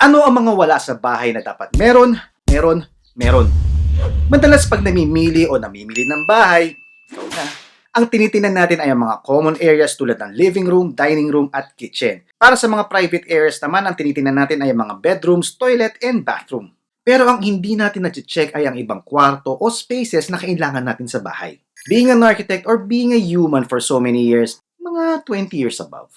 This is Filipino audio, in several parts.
Ano ang mga wala sa bahay na dapat meron, meron, meron? Madalas pag namimili o namimili ng bahay, ikaw na, ang tinitingnan natin ay ang mga common areas tulad ng living room, dining room, at kitchen. Para sa mga private areas naman, ang tinitingnan natin ay ang mga bedrooms, toilet, and bathroom. Pero ang hindi natin na-check ay ang ibang kwarto o spaces na kailangan natin sa bahay. Being an architect or being a human for so many years, mga 20 years above,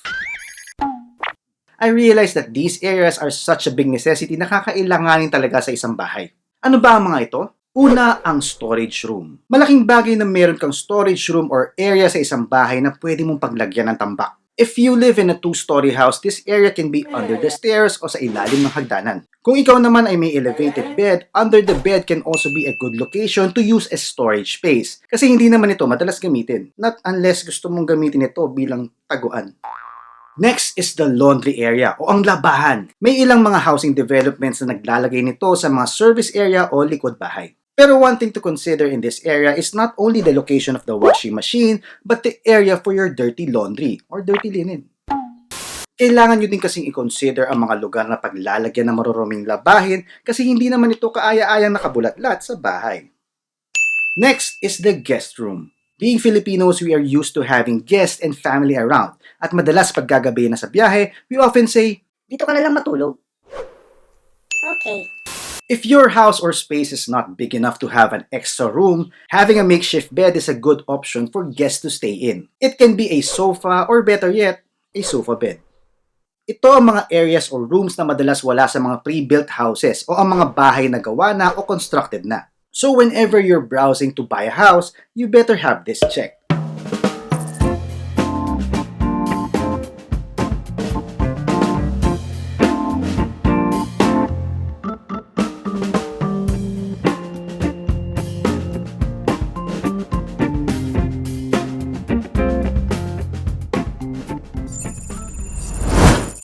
I realized that these areas are such a big necessity na kakailanganin talaga sa isang bahay. Ano ba ang mga ito? Una, ang storage room. Malaking bagay na meron kang storage room or area sa isang bahay na pwede mong paglagyan ng tambak. If you live in a two-story house, this area can be under the stairs o sa ilalim ng hagdanan. Kung ikaw naman ay may elevated bed, under the bed can also be a good location to use as storage space. Kasi hindi naman ito madalas gamitin. Not unless gusto mong gamitin ito bilang taguan. Next is the laundry area o ang labahan. May ilang mga housing developments na naglalagay nito sa mga service area o likod bahay. Pero one thing to consider in this area is not only the location of the washing machine, but the area for your dirty laundry or dirty linen. Kailangan nyo din kasing i-consider ang mga lugar na paglalagyan ng maruruming labahin kasi hindi naman ito kaaya-ayang nakabulatlat sa bahay. Next is the guest room. Being Filipinos, we are used to having guests and family around. At madalas pag gagabi na sa biyahe, we often say, Dito ka na lang matulog. Okay. if your house or space is not big enough to have an extra room, having a makeshift bed is a good option for guests to stay in. It can be a sofa or better yet, a sofa bed. Ito ang mga areas or rooms na madalas wala sa mga pre-built houses o ang mga bahay na gawa na o constructed na. So whenever you're browsing to buy a house, you better have this checked.